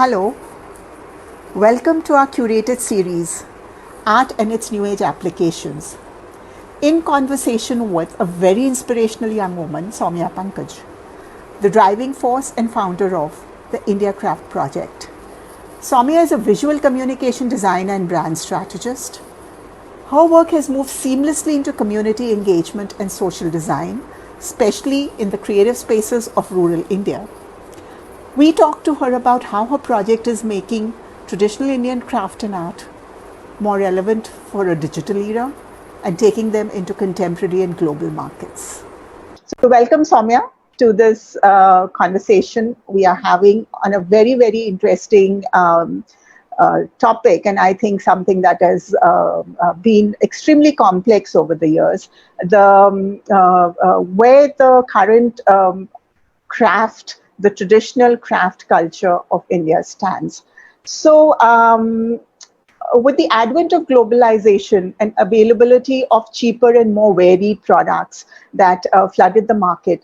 Hello, welcome to our curated series, Art and its New Age Applications, in conversation with a very inspirational young woman, Saumya Pankaj, the driving force and founder of the indiancraft project. Saumya is a visual communication designer and brand strategist. Her work has moved seamlessly into community engagement and social design, especially in the creative spaces of rural India. We talked to her about how her project is making traditional Indian craft and art more relevant for a digital era and taking them into contemporary and global markets. So, welcome, Saumya, to this conversation we are having on a very, very interesting topic, and I think something that has been extremely complex over the years. Where the current craft, the traditional craft culture of India stands. So, with the advent of globalization and availability of cheaper and more varied products that flooded the market,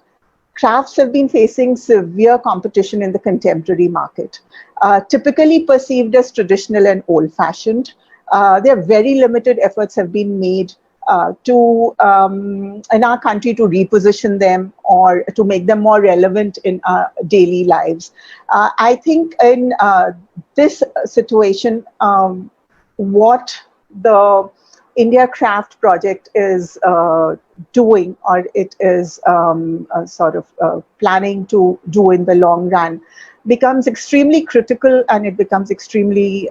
crafts have been facing severe competition in the contemporary market. Typically perceived as traditional and old-fashioned, there are very limited efforts have been made in our country to reposition them or to make them more relevant in our daily lives. I think in this situation, what the India Craft project is doing, or it is planning to do in the long run, becomes extremely critical and it becomes extremely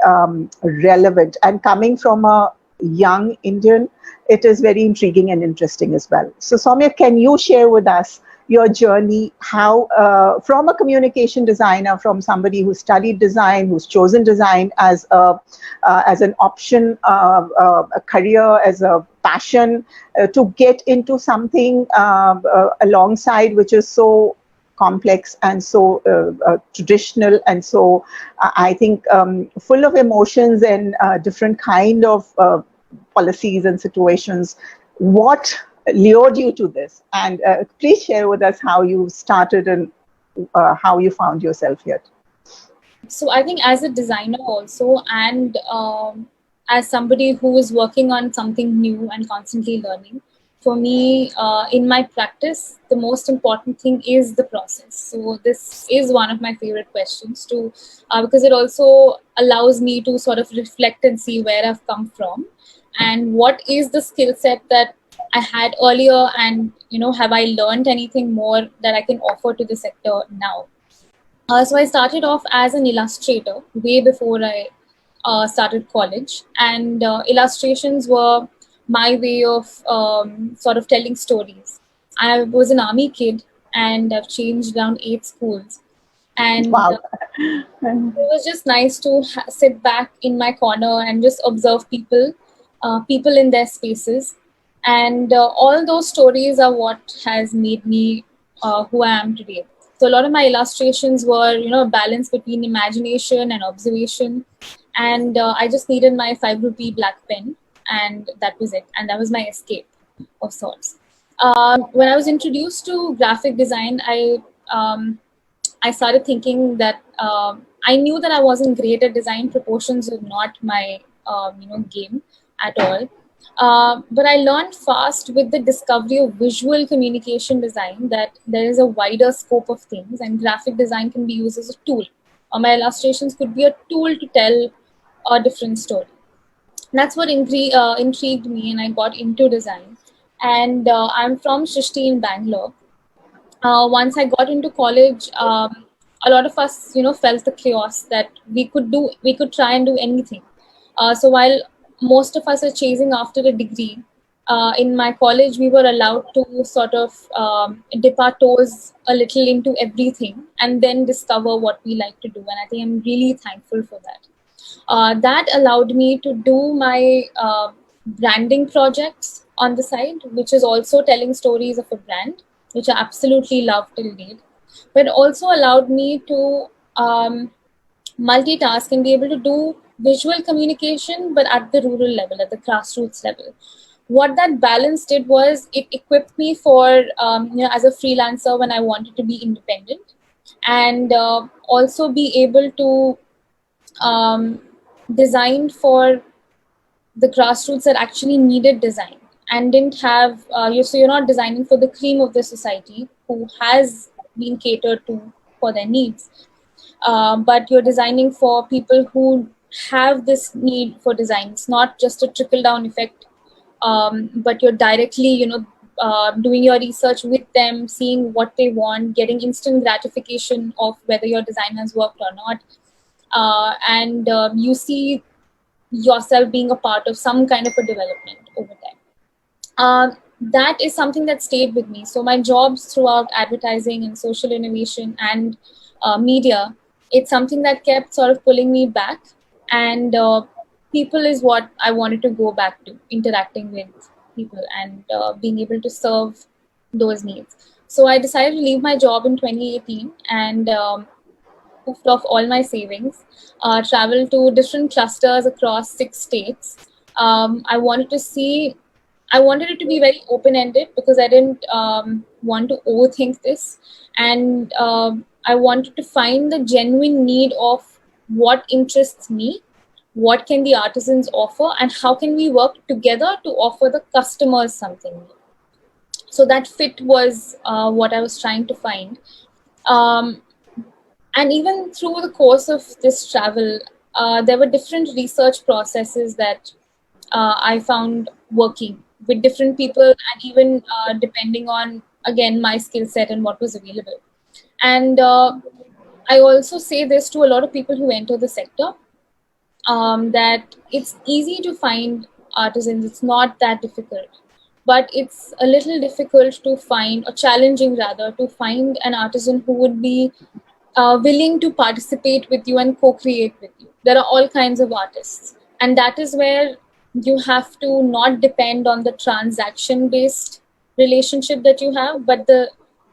relevant. And coming from a young Indian, it is very intriguing and interesting as well. So, Saumya, can you share with us your journey, how from a communication designer, from somebody who studied design, who's chosen design as an option, a career, as a passion, to get into something alongside which is so complex and so traditional and so I think full of emotions and different kind of policies and situations. What lured you to this? And please share with us how you started and how you found yourself here. So I think as a designer also, and as somebody who is working on something new and constantly learning, for me, in my practice, the most important thing is the process. So this is one of my favorite questions too, because it also allows me to sort of reflect and see where I've come from and what is the skill set that I had earlier, and have I learned anything more that I can offer to the sector now. So I started off as an illustrator way before I started college, and illustrations were my way of sort of telling stories. I was an army kid, and I've changed around 8 schools, and Wow. it was just nice to sit back in my corner and just observe people in their spaces, and all those stories are what has made me who I am today. So a lot of my illustrations were, a balance between imagination and observation. And I just needed my 5 rupee black pen, and that was it. And that was my escape of sorts. When I was introduced to graphic design, I started thinking that I knew that I wasn't great at design. Proportions were not my, game at all. But I learned fast with the discovery of visual communication design that there is a wider scope of things, and graphic design can be used as a tool. My illustrations could be a tool to tell a different story. That's what intrigued me, and I got into design. And I'm from Srishti in Bangalore. Once I got into college, a lot of us, felt the chaos that we could try and do anything. So while most of us are chasing after a degree, in my college, we were allowed to sort of dip our toes a little into everything and then discover what we like to do. And I think I'm really thankful for that. That allowed me to do my branding projects on the side, which is also telling stories of a brand, which I absolutely love till date. But also allowed me to multitask and be able to do visual communication, but at the rural level, at the grassroots level. What that balance did was it equipped me for, as a freelancer when I wanted to be independent, and also be able to um, designed for the grassroots that actually needed design and didn't have so you're not designing for the cream of the society who has been catered to for their needs, but you're designing for people who have this need for design. It's not just a trickle down effect, but you're directly, doing your research with them, seeing what they want, getting instant gratification of whether your design has worked or not, and you see yourself being a part of some kind of a development over time. That is something that stayed with me. So my jobs throughout advertising and social innovation and media, it's something that kept sort of pulling me back. And people is what I wanted to go back to, interacting with people and being able to serve those needs. So I decided to leave my job in 2018 and moved off all my savings, traveled to different clusters across 6 states. I wanted to see, I wanted it to be very open ended because I didn't want to overthink this. And I wanted to find the genuine need of what interests me, what can the artisans offer, and how can we work together to offer the customers something new. So that fit was what I was trying to find. Um, and even through the course of this travel, there were different research processes that I found working with different people, and even depending on, again, my skill set and what was available. And I also say this to a lot of people who enter the sector, that it's easy to find artisans. It's not that difficult, but it's a little difficult to find, or challenging rather, to find an artisan who would be willing to participate with you and co-create with you. There are all kinds of artists, and that is where you have to not depend on the transaction-based relationship that you have, but the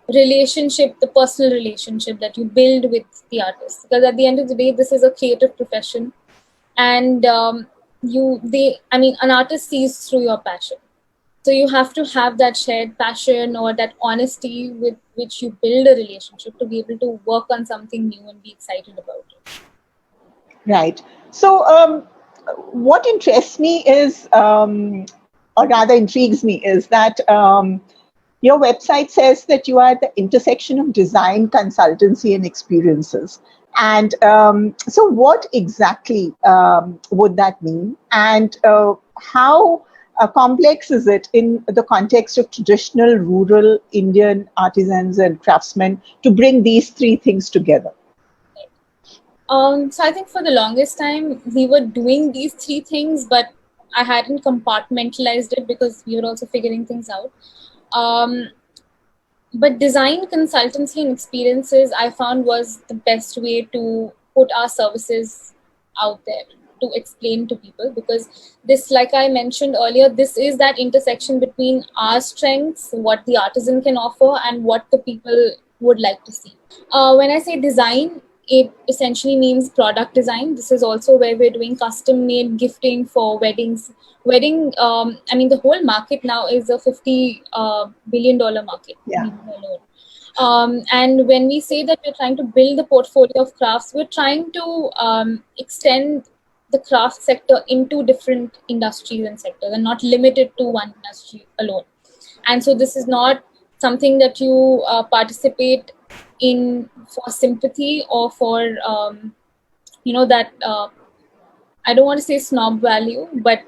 relationship, the personal relationship that you build with the artist. Because at the end of the day, this is a creative profession, and an artist sees through your passion. So you have to have that shared passion or that honesty with which you build a relationship to be able to work on something new and be excited about it. Right. So, what interests me is, or rather intrigues me, is that your website says that you are at the intersection of design, consultancy, and experiences. And so, what exactly would that mean? And how complex is it in the context of traditional rural Indian artisans and craftsmen to bring these three things together? So I think for the longest time we were doing these three things, but I hadn't compartmentalized it because we were also figuring things out. Um, but design consultancy and experiences I found was the best way to put our services out there to explain to people, because this, like I mentioned earlier, this is that intersection between our strengths, what the artisan can offer, and what the people would like to see. When I say design, it essentially means product design. This is also where we're doing custom made gifting for weddings. The whole market now is a $50 billion market, Yeah. even alone. And when we say that we're trying to build the portfolio of crafts, we're trying to extend the craft sector into different industries and sectors and not limited to one industry alone. And so this is not something that you participate in for sympathy or for that I don't want to say snob value, but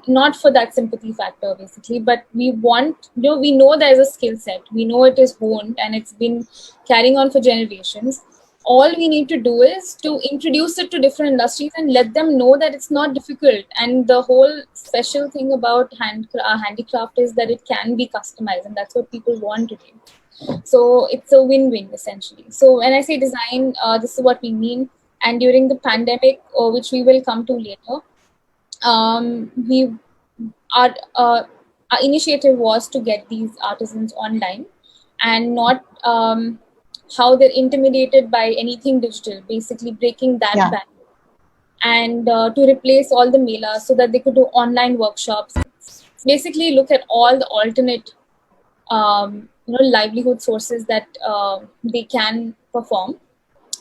not for that sympathy factor, basically. But we want, we know there's a skill set. We know it is honed and it's been carrying on for generations. All we need to do is to introduce it to different industries and let them know that it's not difficult. And the whole special thing about handicraft is that it can be customized, and that's what people want today. So it's a win-win essentially. So when I say design, this is what we mean. And during the pandemic, which we will come to later, we our initiative was to get these artisans online and not how they're intimidated by anything digital, basically breaking that Yeah. barrier, and to replace all the mailers so that they could do online workshops, basically look at all the alternate livelihood sources that they can perform,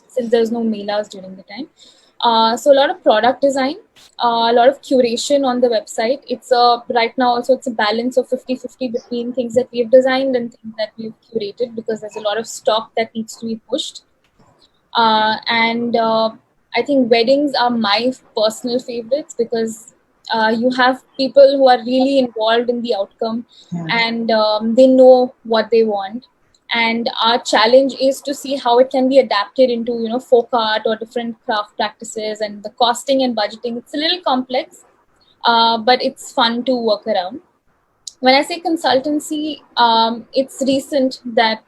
since there's no mailers during the time. So a lot of product design, a lot of curation on the website. It's a right now also it's a balance of 50-50 between things that we've designed and things that we've curated, because there's a lot of stock that needs to be pushed. And I think weddings are my personal favorites, because you have people who are really involved in the outcome, and they know what they want. And our challenge is to see how it can be adapted into, folk art or different craft practices, and the costing and budgeting. It's a little complex, but it's fun to work around. When I say consultancy, it's recent that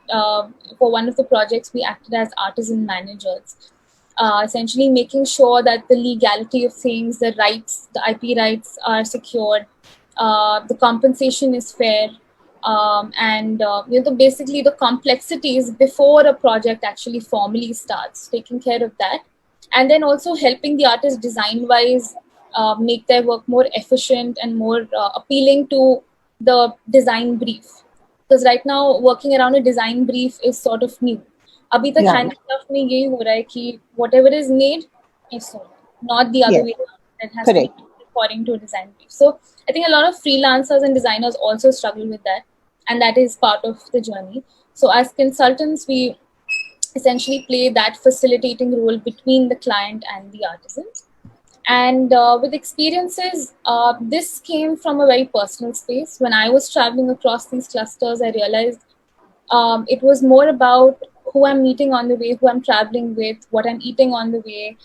for one of the projects we acted as artisan managers, essentially making sure that the legality of things, the rights, the IP rights are secured, the compensation is fair, and basically the complexities before a project actually formally starts, taking care of that, and then also helping the artist design wise make their work more efficient and more appealing to the design brief. Because right now working around a design brief is sort of new. अभी तक Yeah. handicraft में यही हो रहा है कि whatever is made is sold, not the other Yes. way around. It has to be Correct. according to a design brief. So I think a lot of freelancers and designers also struggle with that, and that is part of the journey. So as consultants, we essentially play that facilitating role between the client and the artisans. And with experiences, this came from a very personal space. When I was traveling across these clusters, I realized it was more about who I'm meeting on the way, who I'm traveling with, what I'm eating on the way,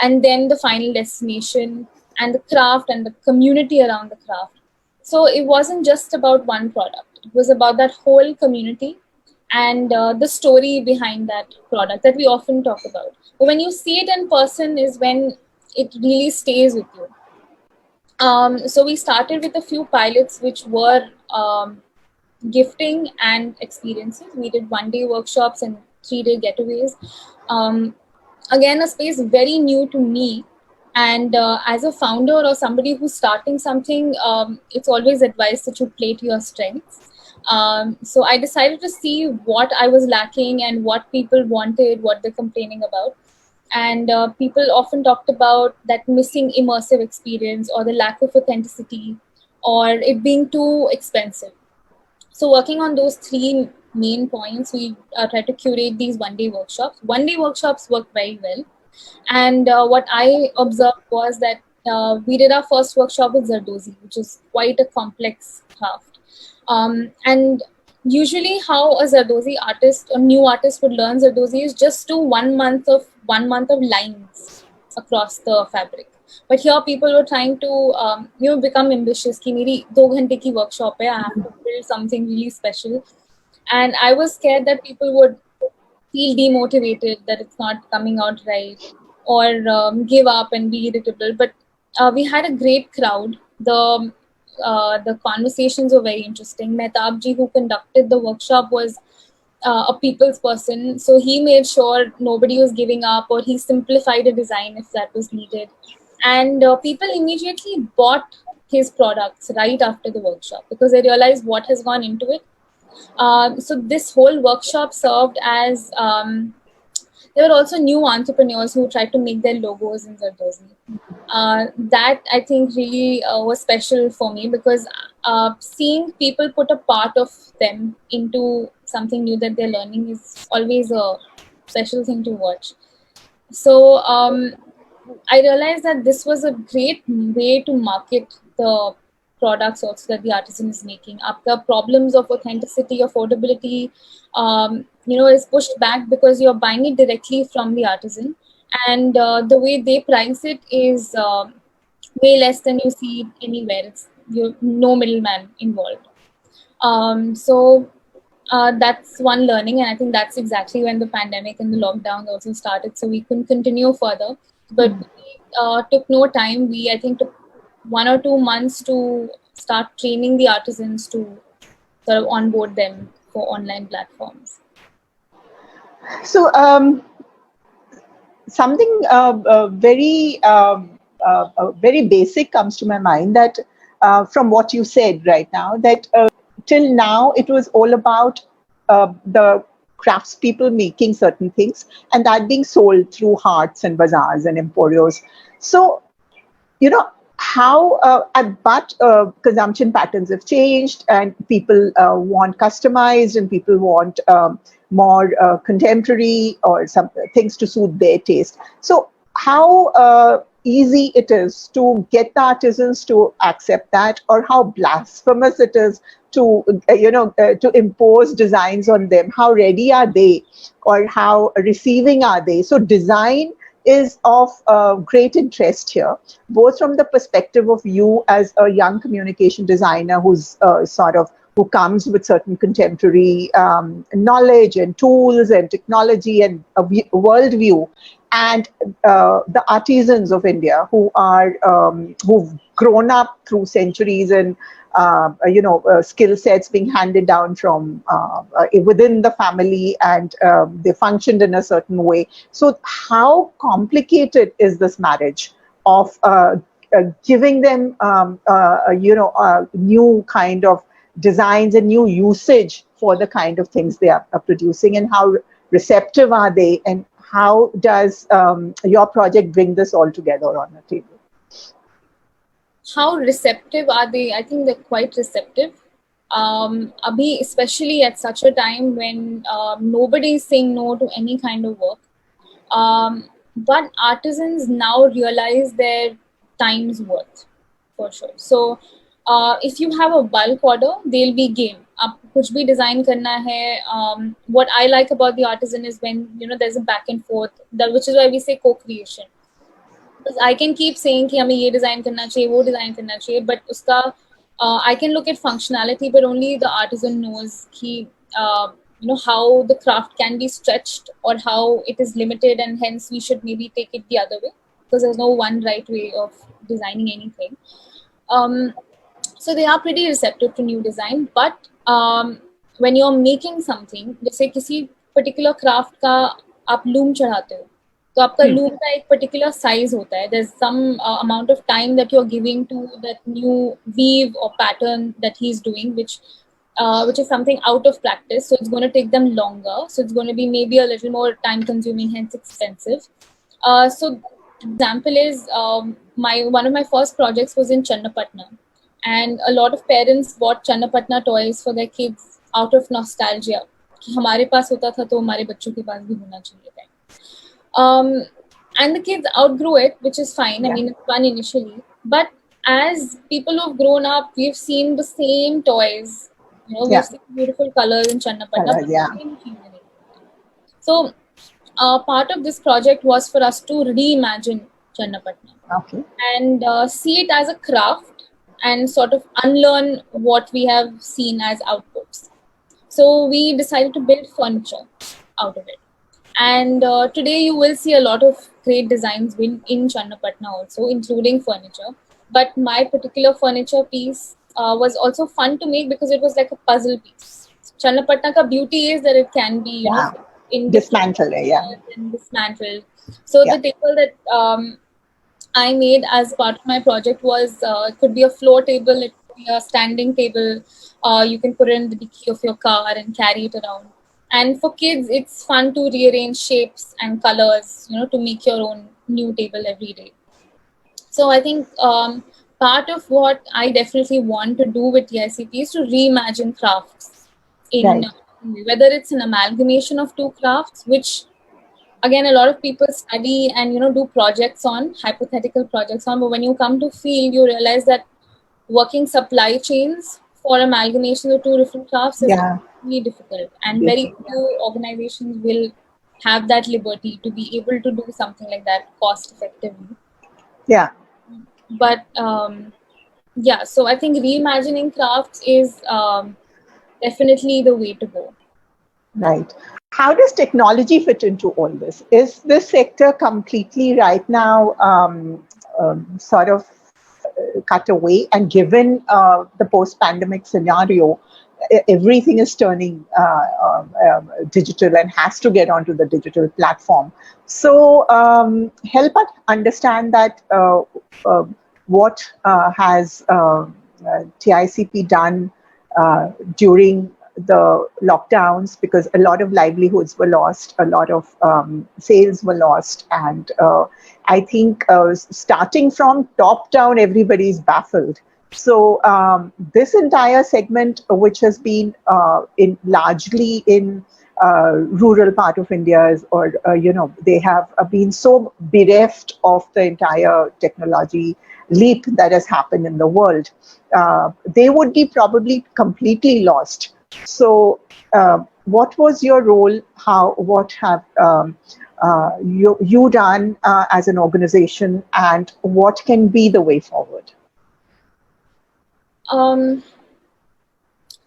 and then the final destination and the craft and the community around the craft. So it wasn't just about one product. It was about that whole community and the story behind that product that we often talk about. But when you see it in person is when it really stays with you. So we started with a few pilots, which were gifting and experiences. We did 1-day workshops and 3-day getaways. Again, a space very new to me. And as a founder or somebody who's starting something, it's always advised that you play to your strengths. So I decided to see what I was lacking and what people wanted, what they're complaining about. And people often talked about that missing immersive experience or the lack of authenticity or it being too expensive. So working on those three main points, we tried to curate these 1-day workshops. 1-day workshops work very well. And what I observed was that we did our first workshop with Zardozi, which is quite a complex craft. And usually how a Zardozi artist, a new artist would learn Zardozi is just do 1 month of lines across the fabric. But here people were trying to become ambitious. कि मेरी 2 घंटे की workshop है, I have to build something really special. And I was scared that people would feel demotivated, that it's not coming out right, or give up and be irritable. But we had a great crowd. The conversations were very interesting. Mehtab ji, who conducted the workshop, was a people's person. So he made sure nobody was giving up, or he simplified a design if that was needed. And people immediately bought his products right after the workshop because they realized what has gone into it. So this whole workshop served as there were also new entrepreneurs who tried to make their logos in Zardozi. That I think really was special for me because seeing people put a part of them into something new that they're learning is always a special thing to watch. So I realized that this was a great way to market the products also that the artisan is making. After problems of authenticity, affordability, is pushed back because you're buying it directly from the artisan, and the way they price it is way less than you see anywhere. It's no middleman involved. So that's one learning, and I think that's exactly when the pandemic and the lockdown also started. So we couldn't continue further, but we took no time. I think took 1 or 2 months to start training the artisans to sort of onboard them for online platforms. So something very basic comes to my mind, that from what you said right now, that till now it was all about the craftspeople making certain things, and that being sold through hearts and bazaars and emporios. So, how but consumption patterns have changed, and people want customized, and people want more contemporary or some things to suit their taste. So how easy it is to get the artisans to accept that, or how blasphemous it is to to impose designs on them? How ready are they, or how receiving are they? So design is of great interest here, both from the perspective of you as a young communication designer who's who comes with certain contemporary knowledge and tools and technology and a worldview, and the artisans of India who are who've grown up through centuries and skill sets being handed down from within the family, and they functioned in a certain way. So, how complicated is this marriage of giving them, new kind of designs and new usage for the kind of things they are producing, and how receptive are they, and how does your project bring this all together on the table? How receptive are they? I think they're quite receptive. Abhi, especially at such a time when nobody is saying no to any kind of work. But artisans now realize their time's worth, for sure. So if you have a bulk order, they'll be game. Aap kuch bhi design karna hai. What I like about the artisan is when there's a back and forth, which is why we say co-creation. Because I can keep saying कि हमें ये design करना चाहिए, वो design करना चाहिए, but उसका I can look at functionality, but only the artisan knows कि how the craft can be stretched or how it is limited, and hence we should maybe take it the other way, because there's no one right way of designing anything. So they are pretty receptive to new design, but when you're making something, जैसे किसी particular craft का आप loom चढ़ाते हो, तो आपका loom का एक particular size होता है. There's some amount of time that you're giving to that new weave or pattern that he's doing, which is something out of practice. So it's going to take them longer. So it's going to be maybe a little more time consuming, hence expensive. So example is one of my first projects was in Channapatna. And a lot of parents bought Channapatna toys for their kids out of nostalgia. कि हमारे पास होता था तो हमारे बच्चों के पास भी होना चाहिए था. And the kids outgrew it, which is fine. Yeah. I mean, it's fun initially. But as people who've grown up, we've seen the same toys. We've seen beautiful colors in Channapatna. So part of this project was for us to reimagine Channapatna. Okay. And see it as a craft, and sort of unlearn what we have seen as outputs. So we decided to build furniture out of it. And today you will see a lot of great designs in Channapatna also, including furniture. But my particular furniture piece was also fun to make because it was like a puzzle piece. Channapatna ka beauty is that it can be dismantled, and dismantled. So the table that I made as part of my project was, it could be a floor table, it could be a standing table. You can put it in the dicky of your car and carry it around. And for kids, it's fun to rearrange shapes and colors, to make your own new table every day. So I think part of what I definitely want to do with TICP is to reimagine crafts whether it's an amalgamation of two crafts, which again, a lot of people study and, do projects on, hypothetical projects on, but when you come to field, you realize that working supply chains for amalgamation of two different crafts is really difficult. And very few organizations will have that liberty to be able to do something like that cost effectively. Yeah. But, so I think reimagining crafts is definitely the way to go. Right. How does technology fit into all this? Is this sector completely right now sort of cut away? And given the post-pandemic scenario, everything is turning digital and has to get onto the digital platform. So help us understand that what has TICP done during the lockdowns, because a lot of livelihoods were lost, a lot of sales were lost, and I think starting from top down, everybody's baffled. So this entire segment, which has been in largely in rural part of India, or they have been so bereft of the entire technology leap that has happened in the world. They would be probably completely lost. So, what was your role? What have you done as an organization, and what can be the way forward? Um,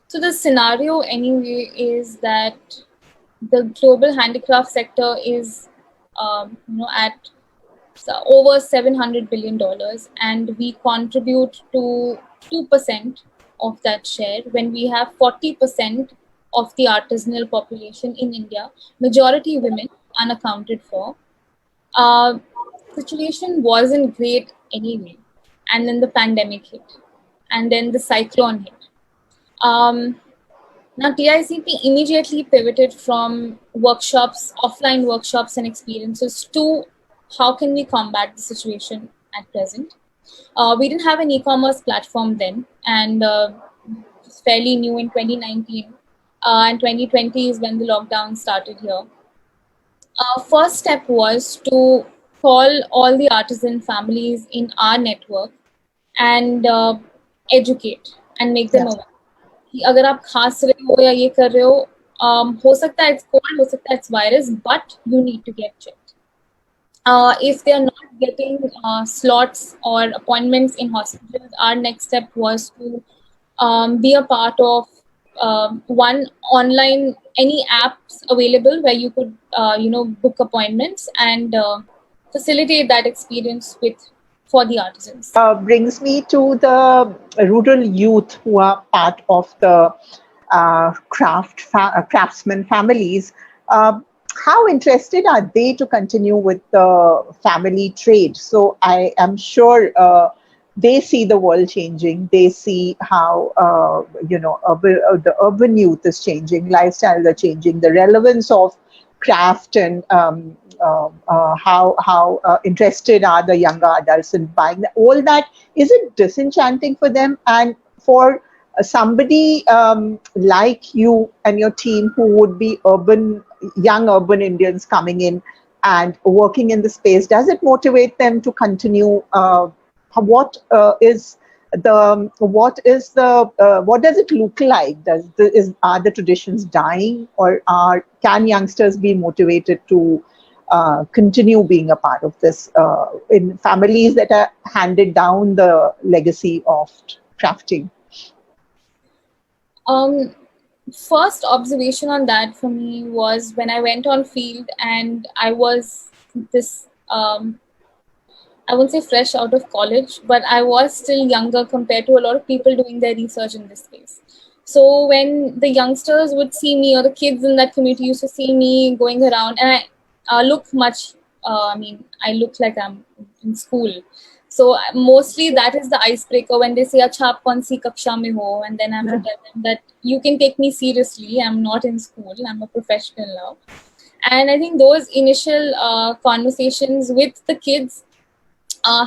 so the scenario anyway is that the global handicraft sector is, at over $700 billion, and we contribute to 2% of that share when we have 40% of the artisanal population in India, majority women, unaccounted for. Uh, Situation wasn't great anyway, and then the pandemic hit, and then the cyclone hit. Um, Now, TICP immediately pivoted from workshops, offline workshops and experiences, to how can we combat the situation at present. We didn't have an e-commerce platform then, and it was fairly new in 2019. And 2020 is when the lockdown started here. Our first step was to call all the artisan families in our network and educate and make them Yeah. aware कि अगर आप खांस रहे हो या ये कर रहे हो सकता है it's cold, हो सकता है it's virus, but you need to get checked. If they are not getting slots or appointments in hospitals, our next step was to be a part of one online, any apps available where you could book appointments and facilitate that experience for the artisans. Brings me to the rural youth who are part of the craftsman families. How interested are they to continue with the family trade? So I am sure they see the world changing. They see how the urban youth is changing, lifestyles are changing, the relevance of craft, and how interested are the younger adults in buying that. All that, is it disenchanting for them? And for somebody like you and your team, who would be young urban Indians coming in and working in the space, does it motivate them to continue? What does it look like? Are the traditions dying, or can youngsters be motivated to continue being a part of this in families that are handed down the legacy of crafting? First observation on that for me was when I went on field, and I was this I won't say fresh out of college, but I was still younger compared to a lot of people doing their research in this space. So when the youngsters would see me, or the kids in that community used to see me going around, and I look much, I look like I'm in school. So mostly that is the icebreaker when they say, "Acha, aap kaun si kaksha mein ho?" And then I have to tell them that you can take me seriously. I'm not in school. I'm a professional now. And I think those initial conversations with the kids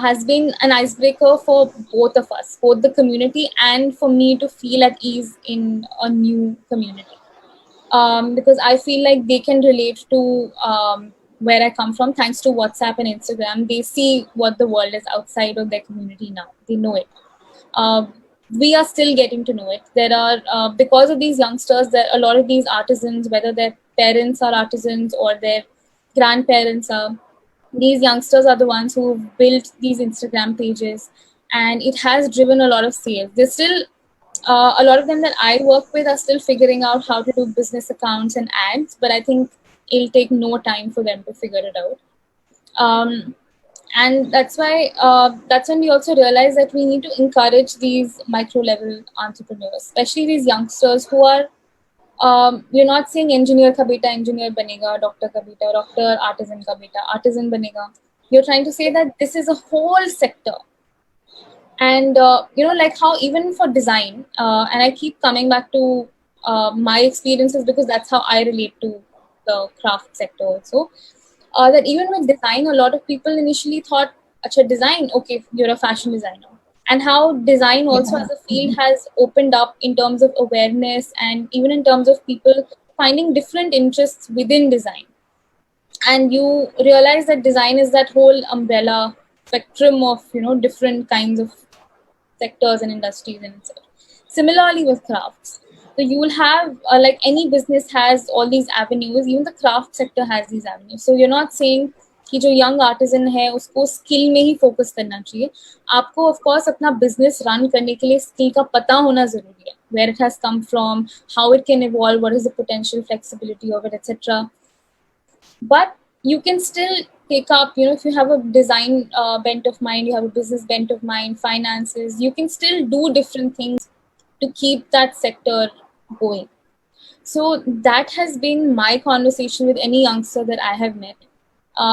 has been an icebreaker for both of us, both the community and for me to feel at ease in a new community. Because I feel like they can relate to where I come from thanks to WhatsApp and Instagram. They see what the world is outside of their community now. They know it. We are still getting to know it. There are, because of these youngsters, there are a lot of these artisans, whether their parents are artisans or their grandparents are, these youngsters are the ones who built these Instagram pages, and it has driven a lot of sales. There's still a lot of them that I work with are still figuring out how to do business accounts and ads, but I think it'll take no time for them to figure it out. And that's why that's when we also realize that we need to encourage these micro level entrepreneurs, especially these youngsters who are we're not saying engineer ka beta engineer banega, doctor ka beta doctor, artisan ka beta artisan banega. You're trying to say that this is a whole sector. And like how even for design, and I keep coming back to my experiences, because that's how I relate to the craft sector also. That even with design, a lot of people initially thought, "Acha, design, okay, you're a fashion designer." And how design also as a field has opened up in terms of awareness, and even in terms of people finding different interests within design. And you realize that design is that whole umbrella spectrum of, different kinds of sectors and industries and such. Similarly with crafts, so you will have, like any business has all these avenues, even the craft sector has these avenues. So you're not saying कि जो young artisan है उसको skill में ही focus करना चाहिए. आपको of course अपना business run करने के लिए skill का पता होना जरूरी है, where it has come from, how it can evolve, what is the potential flexibility of it, etc. But you can still take up, if you have a design bent of mind, you have a business bent of mind, finances, you can still do different things to keep that sector going. So that has been my conversation with any youngster that I have met,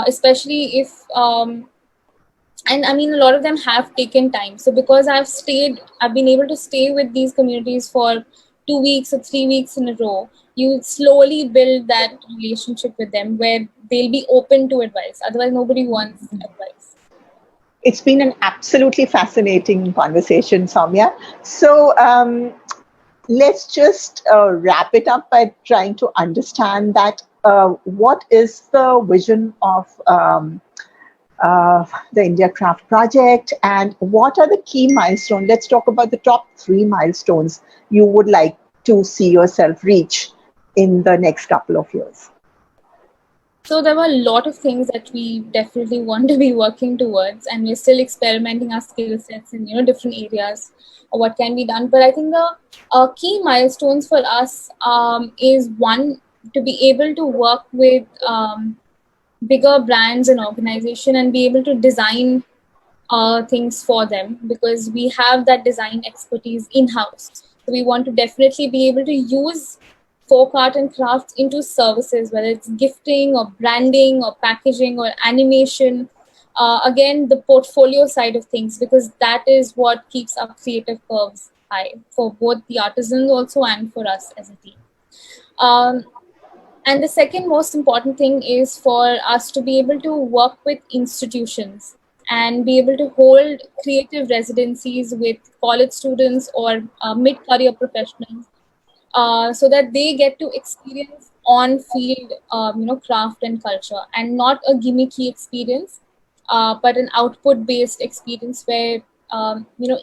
especially if and I mean, a lot of them have taken time. So because I've been able to stay with these communities for 2 weeks or 3 weeks in a row. You slowly build that relationship with them where they'll be open to advice. Otherwise, nobody wants advice. It's been an absolutely fascinating conversation, Saumya. So let's just wrap it up by trying to understand that what is the vision of the India Craft Project, and what are the key milestones? Let's talk about the top 3 milestones you would like to see yourself reach in the next couple of years. So there were a lot of things that we definitely want to be working towards, and we're still experimenting our skill sets in different areas or what can be done. But I think the key milestones for us is one, to be able to work with bigger brands and organization and be able to design things for them, because we have that design expertise in-house. So we want to definitely be able to use folk art and crafts into services, whether it's gifting or branding or packaging or animation. Again, the portfolio side of things, because that is what keeps our creative curves high for both the artisans also and for us as a team. And the second most important thing is for us to be able to work with institutions and be able to hold creative residencies with college students or mid-career professionals, so that they get to experience on-field, craft and culture, and not a gimmicky experience, but an output-based experience where,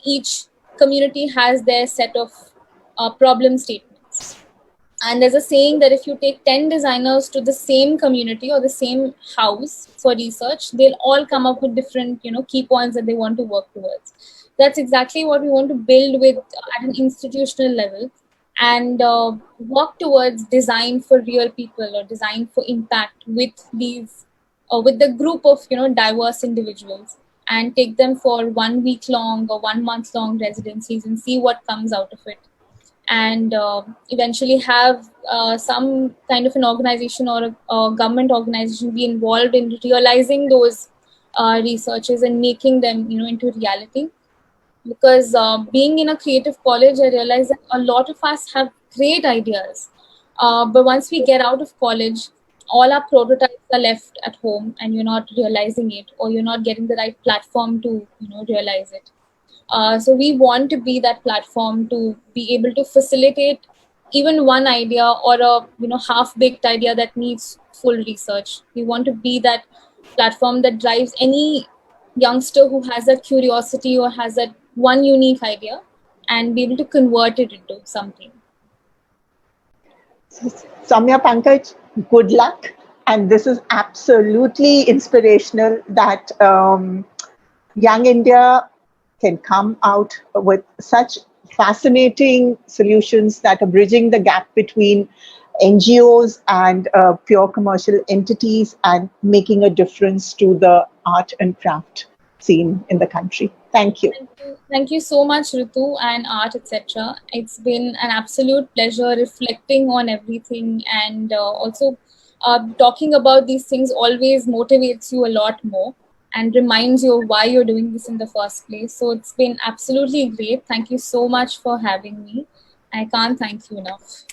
each community has their set of problem statements. And there's a saying that if you take 10 designers to the same community or the same house for research, they'll all come up with different, key points that they want to work towards. That's exactly what we want to build with at an institutional level, and work towards design for real people or design for impact with these, with the group of, diverse individuals, and take them for 1 week long or 1 month long residencies and see what comes out of it, and eventually have some kind of an organization or a government organization be involved in realizing those researches and making them, into reality. Because being in a creative college, I realized that a lot of us have great ideas, but once we get out of college, all our prototypes are left at home, and you're not realizing it, or you're not getting the right platform to, realize it. So we want to be that platform to be able to facilitate even one idea or a, half-baked idea that needs full research. We want to be that platform that drives any youngster who has that curiosity or has that one unique idea, and be able to convert it into something. Saumya Pankaj, good luck. And this is absolutely inspirational that young India can come out with such fascinating solutions that are bridging the gap between NGOs and pure commercial entities and making a difference to the art and craft scene in the country. Thank you. Thank you so much, Ritu and Art, etc. It's been an absolute pleasure reflecting on everything, and also talking about these things always motivates you a lot more and reminds you of why you're doing this in the first place. So it's been absolutely great. Thank you so much for having me, I can't thank you enough.